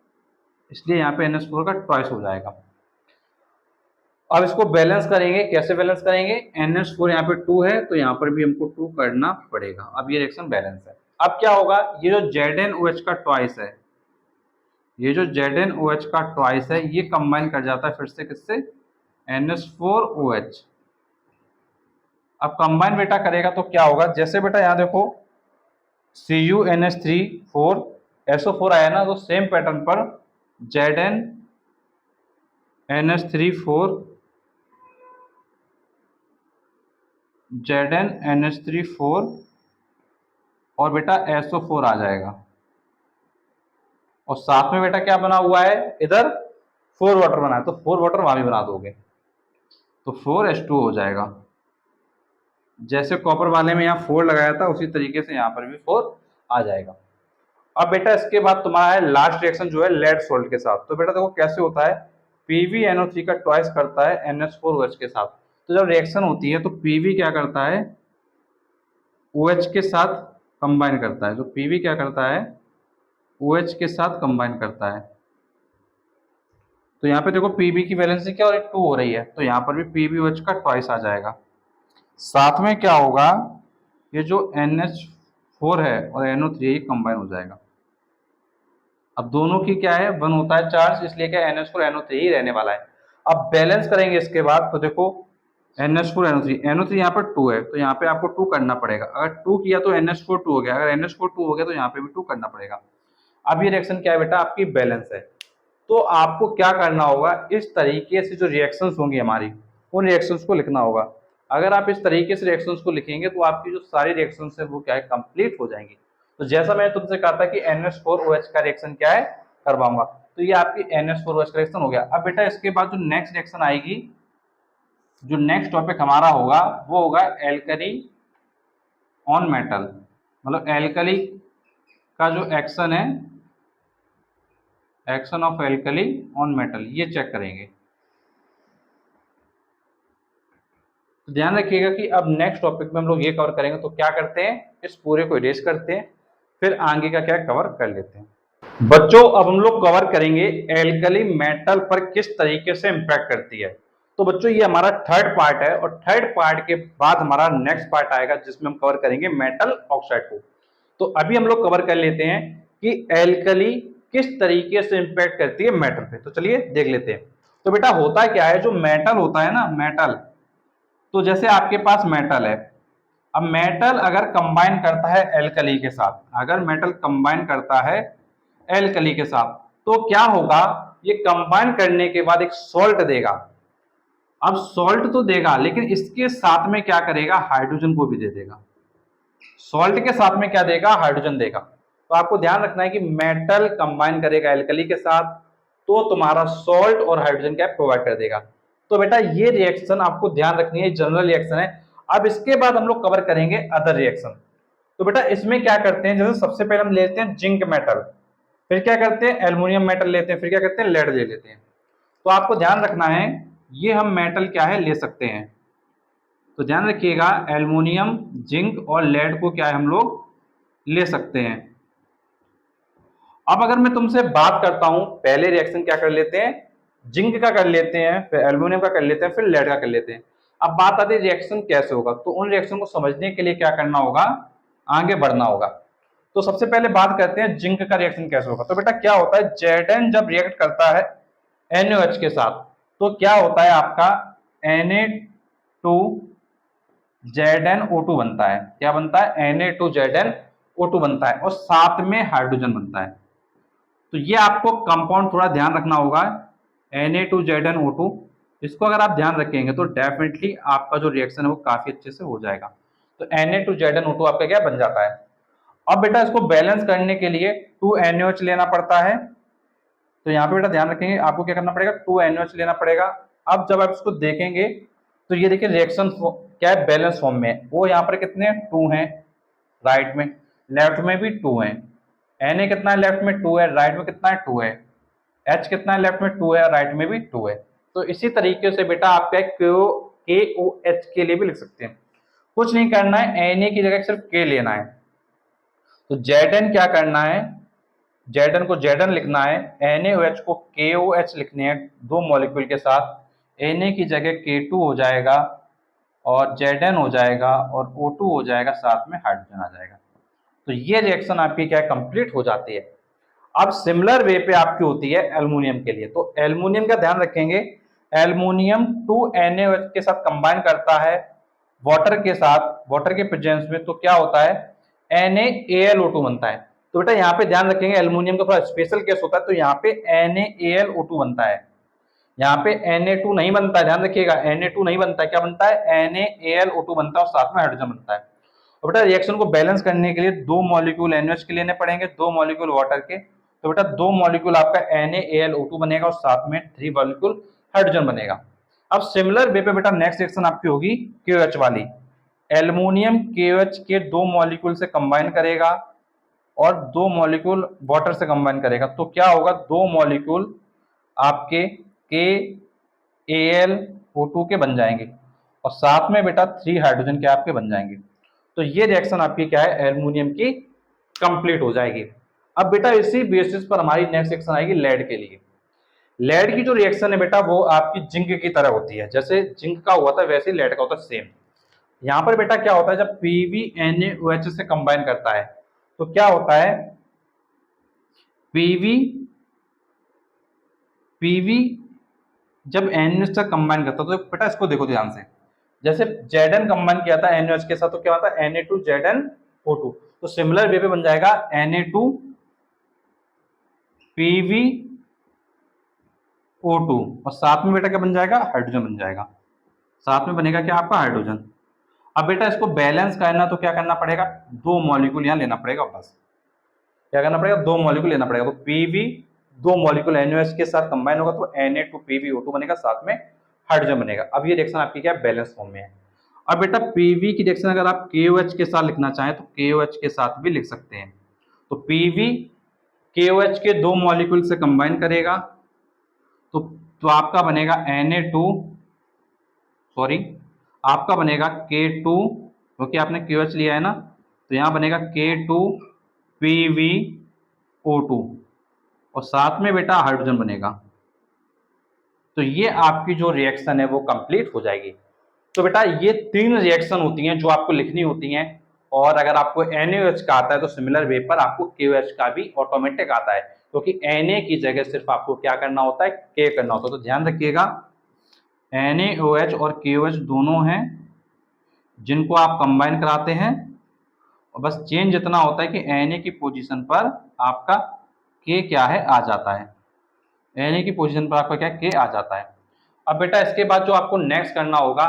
इसलिए यहाँ पे NH4 का ट्वाइस हो जाएगा। अब इसको बैलेंस करेंगे, कैसे बैलेंस करेंगे, NH4 यहाँ पे 2 है तो यहाँ पर भी हमको 2 करना पड़ेगा। अब ये रिएक्शन बैलेंस है। अब क्या होगा, ये जो ZnOH का ट्वाइस है, ये जो ZnOH का ट्वाइस है, ये कंबाइन कर जाता है फिर से किससे, NH4OH। अब कंबाइन बेटा करेगा तो क्या होगा, जैसे बेटा यहाँ देखो CuNH3 4 SO4 आया ना, तो सेम पैटर्न पर ZnNH3 4 ZnNH3 4 और बेटा SO4 आ जाएगा, और साथ में बेटा क्या बना हुआ है, इधर 4 वाटर बना है, तो 4 वाटर वहां भी बना दोगे तो 4H2 हो जाएगा। जैसे कॉपर वाले में यहाँ 4 लगाया था उसी तरीके से यहाँ पर भी 4 आ जाएगा। अब बेटा इसके बाद तुम्हारा है लास्ट रिएक्शन जो है लेड सोल्ट के साथ। तो बेटा देखो कैसे होता है, PbNO3 का ट्वाइस करता है NH4OH के साथ। तो जब रिएक्शन होती है तो Pb क्या करता है, OH के साथ कंबाइन करता है, तो Pb क्या करता है, OH के साथ कंबाइन करता है। तो यहाँ पे देखो Pb की वैलेंसी क्या हो रही है, 2 हो रही है, तो यहाँ पर भी PbOH का ट्वाइस आ जाएगा। साथ में क्या होगा, ये जो NH4 है और NO3 कंबाइन हो जाएगा। अब दोनों की क्या है, 1 होता है चार्ज, इसलिए क्या NH4 NO3 ही रहने वाला है। अब बैलेंस करेंगे इसके बाद, तो देखो NH4 NO3, NO3 यहाँ पर 2 है तो यहाँ पे आपको 2 करना पड़ेगा। अगर 2 किया तो NH4 2 हो गया, अगर NH4 2 हो गया तो यहाँ पे भी 2 करना पड़ेगा। अब ये रिएक्शन क्या है बेटा, आपकी बैलेंस है। तो आपको क्या करना होगा, इस तरीके से जो रिएक्शंस होंगी हमारी, उन रिएक्शंस को लिखना होगा। अगर आप इस तरीके से रिएक्शंस को लिखेंगे तो आपकी जो सारी रिएक्शंस है वो क्या है, कंप्लीट हो जाएंगी। तो जैसा मैंने तुमसे कहा था कि NH4OH का रिएक्शन क्या है, करवाऊंगा, तो ये आपकी NH4OH का रिएक्शन हो गया। अब बेटा इसके बाद जो नेक्स्ट रिएक्शन आएगी, जो नेक्स्ट टॉपिक हमारा होगा वो होगा एल्कली ऑन मेटल, मतलब एल्कली का जो एक्शन है, action of alkali on metal, ये चेक करेंगे। तो ध्यान रखिएगा कि अब नेक्स्ट टॉपिक में हम लोग ये कवर करेंगे। तो क्या करते हैं, इस पूरे को इरेज करते हैं, फिर आगे का क्या कवर कर लेते हैं। बच्चों अब हम लोग कवर करेंगे एल्कली मेटल पर किस तरीके से इंपैक्ट करती है। तो बच्चों ये हमारा थर्ड पार्ट है और थर्ड पार्ट के बाद हमारा नेक्स्ट पार्ट आएगा जिसमें हम कवर करेंगे मेटल ऑक्साइड को। तो अभी हम लोग कवर कर लेते हैं कि एल्कली किस तरीके से इंपैक्ट करती है मेटल पे। तो चलिए देख लेते हैं। तो बेटा होता क्या है, जो मेटल होता है ना, मेटल, तो जैसे आपके पास मेटल है, अब मेटल अगर कंबाइन करता है एल्कली के साथ, अगर मेटल कंबाइन करता है एल्कली के साथ, तो क्या होगा, ये कंबाइन करने के बाद एक सॉल्ट देगा। अब सॉल्ट तो देगा लेकिन इसके साथ में क्या करेगा, हाइड्रोजन को भी दे देगा। सॉल्ट के साथ में क्या देगा, हाइड्रोजन देगा। तो आपको ध्यान रखना है कि मेटल कंबाइन करेगा एल्कली के साथ तो तुम्हारा सॉल्ट और हाइड्रोजन क्या प्रोवाइड कर देगा। तो बेटा ये रिएक्शन आपको ध्यान रखनी है, जनरल रिएक्शन है। अब इसके बाद हम लोग कवर करेंगे अदर रिएक्शन। तो बेटा इसमें क्या करते हैं, जैसे सबसे पहले हम लेते हैं जिंक मेटल, फिर क्या करते हैं एल्युमिनियम मेटल लेते हैं, फिर क्या करते हैं लेड ले लेते हैं। तो आपको ध्यान रखना है ये हम मेटल क्या है ले सकते हैं। तो ध्यान रखिएगा एल्युमिनियम, जिंक और लेड को क्या है हम लोग ले सकते हैं। अब अगर मैं तुमसे बात करता हूं, पहले रिएक्शन क्या कर लेते हैं, जिंक का कर लेते हैं, फिर एल्युमिनियम का कर लेते हैं, फिर लेड का कर लेते हैं। अब बात आती है रिएक्शन कैसे होगा, तो उन रिएक्शन को समझने के लिए क्या करना होगा, आगे बढ़ना होगा। तो सबसे पहले बात करते हैं जिंक का रिएक्शन कैसे होगा। तो बेटा क्या होता है, Zn जब रिएक्ट करता है NaOH के साथ, तो क्या होता है आपका Na2ZnO2 बनता है। क्या बनता है, Na2ZnO2 बनता है और साथ में हाइड्रोजन बनता है। तो ये आपको कंपाउंड थोड़ा ध्यान रखना होगा, Na2ZnO2। इसको अगर आप ध्यान रखेंगे तो डेफिनेटली आपका जो रिएक्शन है वो काफी अच्छे से हो जाएगा। तो Na2ZnO2 आपका क्या बन जाता है। अब बेटा इसको बैलेंस करने के लिए 2NaOH लेना पड़ता है। तो यहाँ पे बेटा ध्यान रखेंगे आपको क्या करना पड़ेगा, 2NaOH लेना पड़ेगा। अब जब आप इसको देखेंगे तो ये देखिए रिएक्शन क्या है, बैलेंस फॉर्म में। वो यहाँ पर कितने 2 हैं राइट में, लेफ्ट में भी 2 हैं। Na कितना है, लेफ्ट में 2 है, राइट में कितना है 2 है। H कितना है, लेफ्ट में 2 है, राइट में भी 2 है। तो इसी तरीके से बेटा आपका KOH के लिए भी लिख सकते हैं। कुछ नहीं करना है, Na की जगह सिर्फ K लेना है। तो Zn क्या करना है, Zn को Zn लिखना है, NaOH को KOH लिखने हैं दो मॉलिक्यूल के साथ। Na की जगह K2 हो जाएगा और Zn हो जाएगा और O2 हो जाएगा, साथ में हाइड्रोजन आ जाएगा। तो ये रिएक्शन आपकी क्या कंप्लीट हो जाती है। अब सिमिलर वे पे आपकी होती है एल्युमिनियम के लिए। तो एल्युमिनियम का ध्यान रखेंगे, एल्युमिनियम 2NaOH के साथ कंबाइन करता है वाटर के साथ, वाटर के प्रेजेंस में, तो क्या होता है NaAlO2 बनता है। तो बेटा यहाँ पे ध्यान रखेंगे एल्युमिनियम का थोड़ा स्पेशल केस होता है, तो यहाँ पे NaAlO2 बनता है, यहाँ पे Na2 नहीं बनता है। ध्यान रखिएगा Na2 नहीं बनता है, क्या बनता है NaAlO2 बनता है और साथ में हाइड्रोजन बनता है। और बेटा रिएक्शन को बैलेंस करने के लिए दो मॉलिक्यूल NaOH के लेने पड़ेंगे, दो मॉलिक्यूल वाटर के। तो बेटा दो मॉलिक्यूल आपका NaAlO2 बनेगा और साथ में 3 मॉलिक्यूल हाइड्रोजन बनेगा। अब सिमिलर वे पे बेटा नेक्स्ट रिएक्शन आपकी होगी KOH वाली। एल्युमिनियम KOH के दो मॉलिक्यूल से कंबाइन करेगा और दो मॉलिक्यूल वाटर से कंबाइन करेगा। तो क्या होगा, दो मॉलिक्यूल आपके KAlO2 के बन जाएंगे और साथ में बेटा 3 हाइड्रोजन के आपके बन जाएंगे। तो ये रिएक्शन आपकी क्या है, एल्युमिनियम की कंप्लीट हो जाएगी। अब बेटा इसी बेसिस पर हमारी नेक्स्ट रिएक्शन आएगी लेड के लिए। लेड की जो रिएक्शन है बेटा वो आपकी जिंक की तरह होती है, जैसे जिंक का हुआ था वैसे ही लेड का होता है सेम। यहाँ पर बेटा क्या होता है, जब PbNaOH से कंबाइन करता है तो क्या होता है, PV जब NaOH से कंबाइन करता है, तो बेटा इसको देखो ध्यान से, जैसे Zn कंबाइन किया था NaOH के साथ तो क्या होता है Na2ZnO2, तो सिमिलर वे पे बन जाएगा Na2PbO2 और साथ में बेटा क्या बन जाएगा, हाइड्रोजन बन जाएगा, साथ में बनेगा क्या आपका हाइड्रोजन। अब बेटा इसको बैलेंस करना तो क्या करना पड़ेगा, दो मॉलिक्यूल यहाँ लेना पड़ेगा, बस क्या करना पड़ेगा, दो मॉलिक्यूल लेना पड़ेगा। तो Pb दो मॉलिक्यूल NaOH के साथ कंबाइन होगा तो Na2PbO2 बनेगा, साथ में हाइड्रोजन बनेगा। अब ये रिएक्शन आपकी क्या बैलेंस फॉर्म में है। अब बेटा Pb की रिएक्शन अगर आप KOH के साथ लिखना चाहें तो KOH के साथ भी लिख सकते हैं। तो Pb KOH के दो मॉलिक्यूल से कंबाइन करेगा तो आपका बनेगा आपका बनेगा K2, क्योंकि आपने KOH लिया है ना, तो यहाँ बनेगा K2PbO2 और साथ में बेटा हाइड्रोजन बनेगा। तो ये आपकी जो रिएक्शन है वो कंप्लीट हो जाएगी। तो बेटा ये तीन रिएक्शन होती हैं जो आपको लिखनी होती हैं, और अगर आपको NaOH का आता है तो सिमिलर वे पर आपको KOH का भी ऑटोमेटिक आता है, क्योंकि Na की जगह सिर्फ आपको क्या करना होता है, K करना होता है। तो ध्यान रखिएगा NaOH और KOH दोनों हैं जिनको आप कंबाइन कराते हैं, और बस चेंज इतना होता है कि Na की पोजीशन पर आपका K क्या है आ जाता है, Na की पोजीशन पर आपका क्या K आ जाता है। अब बेटा इसके बाद जो आपको नेक्स्ट करना होगा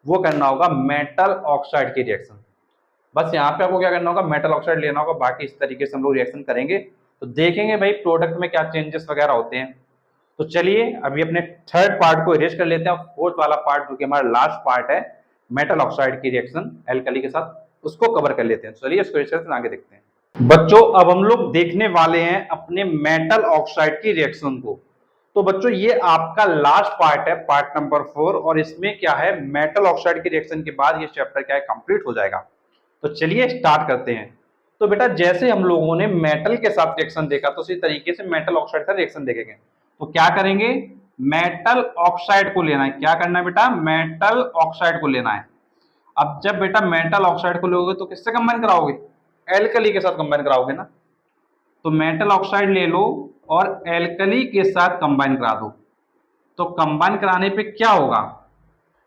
वो करना होगा मेटल ऑक्साइड की रिएक्शन। बस यहाँ पे आपको क्या करना होगा, मेटल ऑक्साइड लेना होगा, बाकी इस तरीके से हम लोग रिएक्शन करेंगे तो देखेंगे भाई प्रोडक्ट में क्या चेंजेस वगैरह होते हैं। तो चलिए अभी अपने थर्ड पार्ट को इरेज कर लेते हैं, फोर्थ वाला पार्ट जो कि हमारा लास्ट पार्ट है मेटल ऑक्साइड की रिएक्शन एल्कली के साथ, उसको कवर कर लेते हैं। चलिए इसको इरेज करते आगे देखते हैं। बच्चों अब हम लोग देखने वाले हैं अपने मेटल ऑक्साइड की रिएक्शन को। तो बच्चों ये आपका लास्ट पार्ट है, पार्ट नंबर 4, और इसमें क्या है मेटल ऑक्साइड की रिएक्शन के बाद ये चैप्टर क्या है कंप्लीट हो जाएगा। तो चलिए स्टार्ट करते हैं। तो बेटा जैसे हम लोगों ने मेटल के साथ रिएक्शन देखा तो उसी तरीके से मेटल ऑक्साइड का रिएक्शन देखेंगे। तो क्या करेंगे, मेटल ऑक्साइड को लेना है। क्या करना है बेटा, मेटल ऑक्साइड को लेना है। अब जब बेटा मेटल ऑक्साइड को लोगे तो किससे कंबाइन कराओगे, एल्कली के साथ कंबाइन कराओगे ना। तो मेटल ऑक्साइड ले लो और एल्कली के साथ कंबाइन करा दो। तो कंबाइन कराने पे क्या होगा,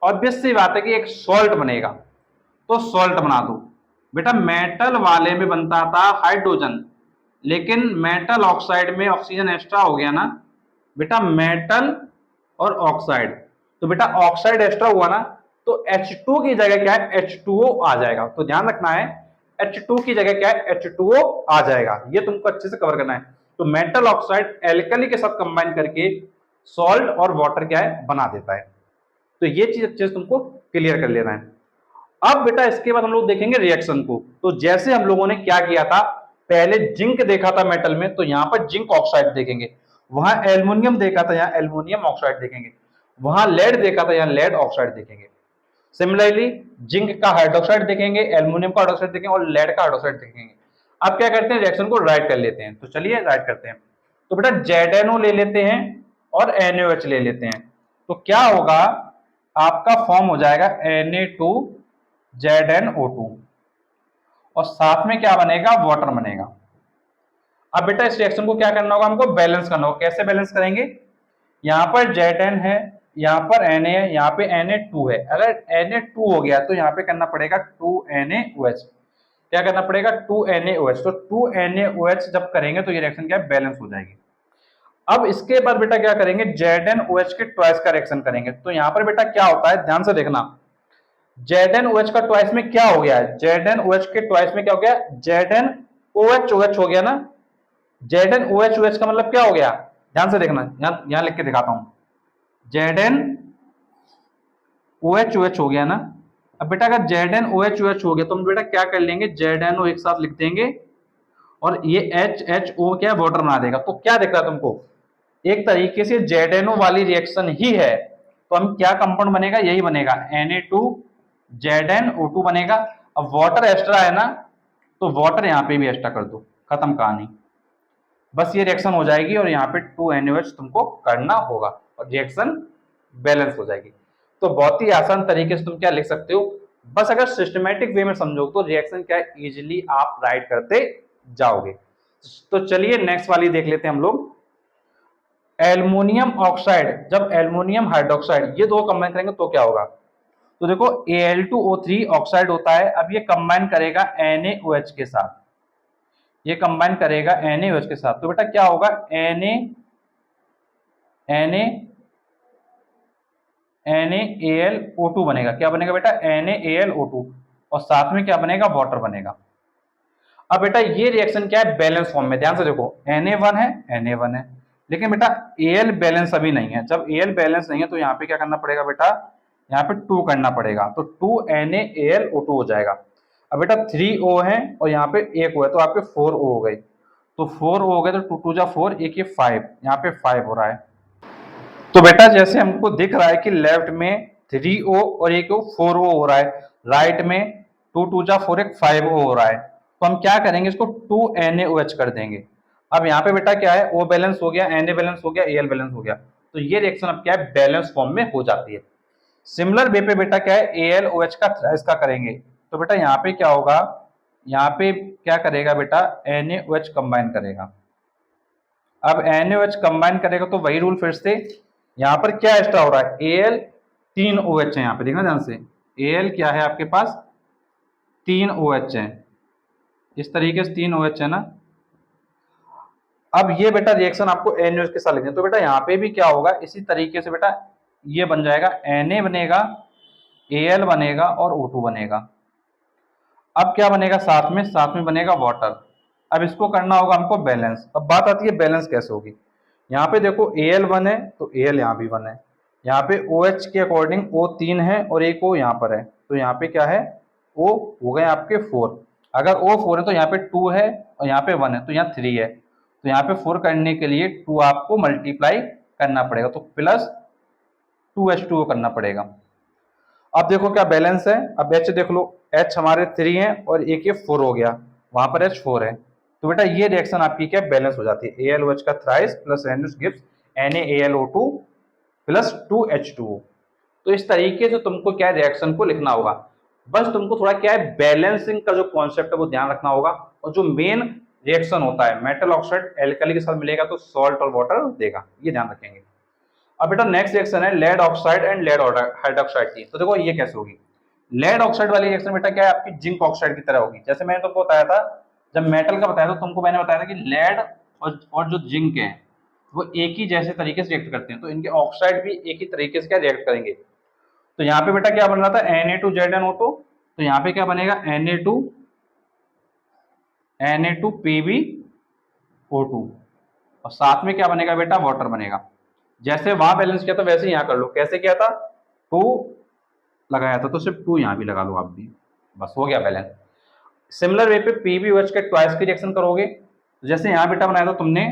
ऑब्वियस सी बात है कि एक सॉल्ट बनेगा, तो सॉल्ट बना दो। बेटा मेटल वाले में बनता था हाइड्रोजन, लेकिन मेटल ऑक्साइड में ऑक्सीजन एक्स्ट्रा हो गया ना बेटा, मेटल और ऑक्साइड, तो बेटा ऑक्साइड एक्स्ट्रा हुआ ना, तो H2 की जगह क्या है H2O आ जाएगा। तो ध्यान रखना है H2 की जगह क्या है H2O आ जाएगा, ये तुमको अच्छे से कवर करना है। तो मेटल ऑक्साइड एल्कली के साथ कंबाइन करके सॉल्ट और वाटर क्या है बना देता है। तो ये चीज अच्छे से तुमको क्लियर कर लेना है। अब बेटा इसके बाद हम लोग देखेंगे रिएक्शन को। तो जैसे हम लोगों ने क्या किया था, पहले जिंक देखा था मेटल में, तो यहां पर जिंक ऑक्साइड देखेंगे, वहां एल्युमिनियम देखा था, यहां एल्युमिनियम ऑक्साइड देखेंगे, वहां लेड देखा था, यहां लेड ऑक्साइड देखेंगे। सिमिलरली जिंक का हाइड्रोक्साइड देखेंगे, एल्युमिनियम का हाइड्रोक्साइड देखेंगे और लेड का हाइड्रोक्साइड देखेंगे। अब क्या करते हैं, रिएक्शन को राइट कर लेते हैं। तो चलिए राइट करते हैं। तो बेटा ZnO ले लेते हैं और NaOH ले लेते हैं। तो क्या होगा, आपका फॉर्म हो जाएगा Na2ZnO2 और साथ में क्या बनेगा, वाटर बनेगा। अब बेटा इस रिएक्शन को क्या करना होगा, हमको बैलेंस करना होगा। कैसे बैलेंस करेंगे, यहाँ पर Zn है, यहाँ पर Na है, यहाँ पे Na2 है। अगर Na2 हो गया तो यहाँ पे करना पड़ेगा 2NaOH। क्या करना पड़ेगा, 2NaOH। तो 2NaOH जब करेंगे तो ये रिएक्शन क्या है बैलेंस हो जाएगी। अब इसके बाद बेटा क्या करेंगे, ZnOH के ट्वाइस का रिएक्शन करेंगे। तो यहाँ पर बेटा क्या होता है, ध्यान से देखना, ZnOH का ट्वाइस में क्या हो गया है, ZnOH के ट्वाइस में क्या हो गया, ZnOH हो गया ना। ZnOH का मतलब क्या हो गया, ध्यान से देखना, यहां लिख के दिखाता हूं, ZnOH हो गया ना। अब बेटा अगर ZnOH हो गया तो हम बेटा क्या कर लेंगे, ZnO एक साथ लिख देंगे और ये HHO क्या वाटर बना देगा। तो क्या दिख रहा है तुमको, एक तरीके से ZnO वाली रिएक्शन ही है। तो हम क्या कंपाउंड बनेगा, यही बनेगा Na2ZnO2 बनेगा। अब वाटर एक्स्ट्रा है ना, तो वाटर यहाँ पे भी एक्स्ट्रा कर दो, खत्म कहानी। बस ये रिएक्शन हो जाएगी और यहाँ पे 2NaOH तुमको करना होगा और रिएक्शन बैलेंस हो जाएगी। तो बहुत ही आसान तरीके से तुम क्या लिख सकते हो, बस अगर सिस्टमेटिक वे में समझो तो रिएक्शन क्या है इजिली आप राइट करते जाओगे। तो चलिए नेक्स्ट वाली देख लेते हैं हम लोग। एल्युमिनियम ऑक्साइड जब एल्युमिनियम हाइड्रोक्साइड ये दो कंबाइन करेंगे तो क्या होगा, तो देखो Al2O3 ऑक्साइड होता है, अब ये कंबाइन करेगा NaOH के साथ, ये कंबाइन करेगा NaOH के साथ, तो बेटा क्या होगा NaAlO2 बनेगा। क्या बनेगा बेटा? NaAlO2, और साथ में क्या बनेगा? वाटर बनेगा। अब बेटा ये रिएक्शन क्या है? बैलेंस फॉर्म में। ध्यान से देखो, Na1 है, Na1 है, लेकिन बेटा Al बैलेंस अभी नहीं है। जब Al बैलेंस नहीं है तो यहाँ पे क्या करना पड़ेगा बेटा? यहाँ पे 2 करना पड़ेगा, तो 2NaAlO2 हो जाएगा। अब बेटा 3O है और यहाँ पे 1 O है, तो आपके 4O हो गए, तो 4O हो गए, तो 2 2 जा 4, एक ये 5, यहाँ पे 5 हो रहा है। तो बेटा जैसे हमको दिख रहा है कि लेफ्ट में 3O और एक 4O हो रहा है, राइट में 2 2 जा 4, एक 5O हो रहा है, तो हम क्या करेंगे? इसको 2NaOH कर देंगे। अब यहाँ पे बेटा क्या है? O बैलेंस हो गया, Na बैलेंस हो गया, Al बैलेंस हो गया, तो ये रिएक्शन अब क्या है? बैलेंस फॉर्म में हो जाती है। सिमिलर वे पे बेटा क्या है? AlOH का थ्राइस का करेंगे, तो बेटा यहाँ पे क्या होगा? यहाँ पे क्या करेगा बेटा? NaOH कंबाइन करेगा। अब NaOH कंबाइन करेगा तो वही रूल फिर से, यहाँ पर क्या एक्स्ट्रा हो रहा है? Al 3 OH है, यहाँ पे देखना ध्यान से, Al क्या है आपके पास? 3 OH है, इस तरीके से 3 OH है ना। अब ये बेटा रिएक्शन आपको NaOH के साथ लिखना है, तो बेटा यहाँ पे भी क्या होगा? इसी तरीके से बेटा ये बन जाएगा, Na बनेगा, Al बनेगा और O2 बनेगा। अब क्या बनेगा साथ में? साथ में बनेगा वाटर। अब इसको करना होगा हमको बैलेंस। अब बात आती है बैलेंस कैसे होगी। यहाँ पे देखो Al 1 है तो Al यहाँ भी 1 है, यहाँ पे OH के अकॉर्डिंग O 3 है और एक O यहाँ पर है, तो यहाँ पे क्या है? O हो गए आपके 4। अगर O 4 है तो यहाँ पे 2 है और यहाँ पे 1 है, तो यहाँ 3 है, तो यहाँ पे 4 करने के लिए 2 आपको मल्टीप्लाई करना पड़ेगा, तो प्लस 2H2O करना पड़ेगा। अब देखो क्या बैलेंस है। अब H देख लो, H हमारे 3 है और एक ये 4 हो गया, वहां पर H 4 है, तो बेटा ये रिएक्शन आपकी क्या बैलेंस हो जाती है? AlOH का thrice plus NaOH gives NaAlO2 plus 2H2O। तो इस तरीके से तुमको क्या रिएक्शन को लिखना होगा। बस तुमको थोड़ा क्या है, बैलेंसिंग का जो कॉन्सेप्ट है वो ध्यान रखना होगा, और जो मेन रिएक्शन होता है मेटल ऑक्साइड एल्कली के साथ मिलेगा तो सॉल्ट और वाटर देगा, ये ध्यान रखेंगे। अब बेटा नेक्स्ट रिएक्शन है lead oxide and lead hydroxide की। तो देखो ये कैसे होगी। लेड ऑक्साइड वाली रिएक्शन बेटा क्या है? आपकी जिंक ऑक्साइड की तरह होगी। जैसे मैंने तुमको बताया था, जब मेटल का बताया था तुमको, मैंने बताया था कि लेड और जो जिंक है वो एक ही जैसे तरीके से रिएक्ट करते हैं, तो इनके ऑक्साइड भी एक ही तरीके से क्या रिएक्ट करेंगे। तो यहाँ पे बेटा क्या बन रहा था? Na2ZnO2, तो यहाँ पे क्या बनेगा? Na2PbO2, और साथ में क्या बनेगा बेटा? वाटर बनेगा। जैसे वहां बैलेंस किया था वैसे यहाँ कर लो। कैसे किया था? 2 लगाया था तो सिर्फ 2 यहाँ भी लगा लो आप भी, बस हो गया बैलेंस। सिमिलर वे पे PbOH के ट्वाइस की रिएक्शन करोगे, तो जैसे यहाँ बेटा बनाया था तुमने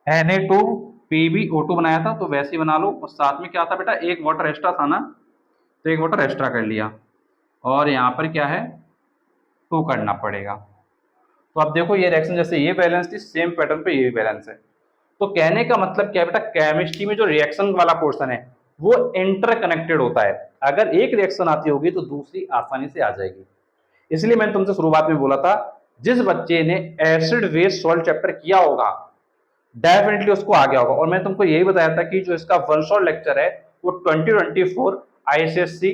Na2PbO2 बनाया था, तो वैसे ही बना लो, और साथ में क्या था बेटा? एक वाटर एक्स्ट्रा था ना, तो एक वाटर एक्स्ट्रा कर लिया, और यहाँ पर क्या है? 2 करना पड़ेगा। तो अब देखो ये रिएक्शन जैसे ये बैलेंस थी, सेम पैटर्न पे ये भी बैलेंस है। तो कहने का मतलब क्या है बेटा? केमिस्ट्री में जो रिएक्शन वाला पोर्शन है वो इंटरकनेक्टेड होता है। अगर एक रिएक्शन आती होगी तो दूसरी आसानी से आ जाएगी। इसलिए मैंने तुमसे शुरुआत में बोला था, जिस बच्चे ने एसिड बेस सॉल्ट चैप्टर किया होगा डेफिनेटली उसको आ गया होगा। और मैं तुमको यही बताया था कि जो इसका वन शॉट लेक्चर है वो 2024 ICSE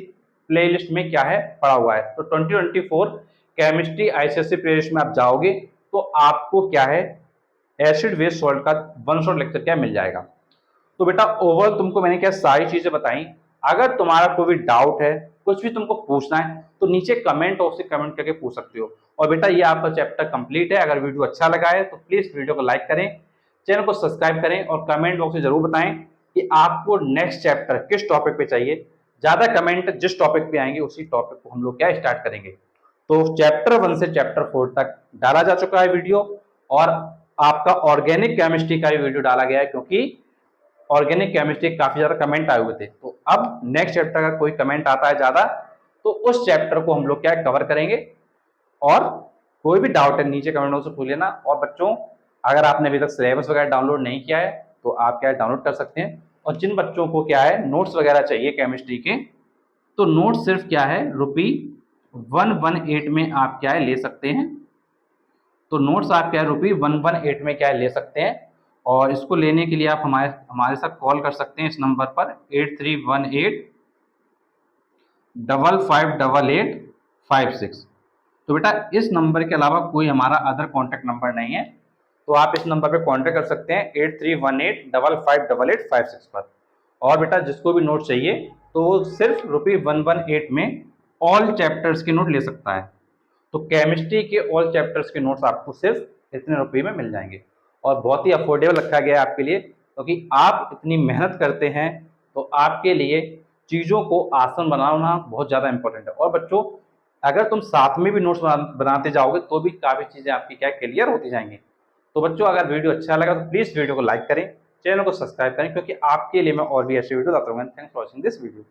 प्लेलिस्ट में क्या है? पड़ा हुआ है। तो 2024 केमिस्ट्री ICSE प्लेलिस्ट में आप जाओगे तो आपको क्या है? एसिड बेस सॉल्ट का वन शॉट लेक्चर क्या मिल जाएगा। तो बेटा ओवरऑल तुमको मैंने क्या सारी चीजें बताई। अगर तुम्हारा कोई भी डाउट है, कुछ भी तुमको पूछना है, तो नीचे कमेंट बॉक्स से कमेंट करके पूछ सकते हो। और बेटा ये आपका चैप्टर कंप्लीट है। अगर वीडियो अच्छा लगा है तो प्लीज वीडियो को लाइक करें, चैनल को सब्सक्राइब करें, और कमेंट बॉक्स में जरूर बताएं कि आपको नेक्स्ट चैप्टर किस टॉपिक पे चाहिए। ज्यादा कमेंट जिस टॉपिक पे आएंगे उसी टॉपिक को हम लोग क्या स्टार्ट करेंगे। तो चैप्टर 1 से चैप्टर 4 तक डाला जा चुका है वीडियो, और आपका ऑर्गेनिक केमिस्ट्री का भी वीडियो डाला गया है, क्योंकि ऑर्गेनिक केमिस्ट्री काफी ज्यादा कमेंट आए हुए थे। तो अब नेक्स्ट चैप्टर का कोई कमेंट आता है ज्यादा तो उस चैप्टर को हम लोग क्या कवर करेंगे। और कोई भी डाउट है नीचे कमेंट बॉक्स में पूछ लेना। और बच्चों अगर आपने अभी तक सिलेबस वगैरह डाउनलोड नहीं किया है तो आप क्या डाउनलोड कर सकते हैं। और जिन बच्चों को क्या है नोट्स वगैरह चाहिए केमिस्ट्री के, तो नोट्स सिर्फ क्या है ₹118 में आप क्या है ले सकते हैं। तो नोट्स आप क्या है ₹118 में क्या है ले सकते हैं। और इसको लेने के लिए आप हमारे हमारे साथ कॉल कर सकते हैं इस नंबर पर 8318558856। तो बेटा इस नंबर के अलावा कोई हमारा अदर कॉन्टैक्ट नंबर नहीं है, तो आप इस नंबर पे कॉन्टैक्ट कर सकते हैं 8318558856 पर। और बेटा जिसको भी नोट चाहिए तो वो सिर्फ ₹118 में ऑल चैप्टर्स के नोट ले सकता है। तो केमिस्ट्री के ऑल चैप्टर्स के नोट्स आपको सिर्फ इतने रुपये में मिल जाएंगे और बहुत ही अफोर्डेबल रखा गया है आपके लिए, क्योंकि आप इतनी मेहनत करते हैं तो आपके लिए चीज़ों को आसान बनाना बहुत ज़्यादा इंपॉर्टेंट है। और बच्चों अगर तुम साथ में भी नोट्स बनाते जाओगे तो भी काफ़ी चीज़ें आपकी क्या क्लियर होती जाएंगी। तो बच्चों अगर वीडियो अच्छा लगा तो प्लीज़ वीडियो को लाइक करें, चैनल को सब्सक्राइब करें, क्योंकि आपके लिए मैं और भी ऐसे वीडियो लाता रहूँगा। Thanks for watching this video.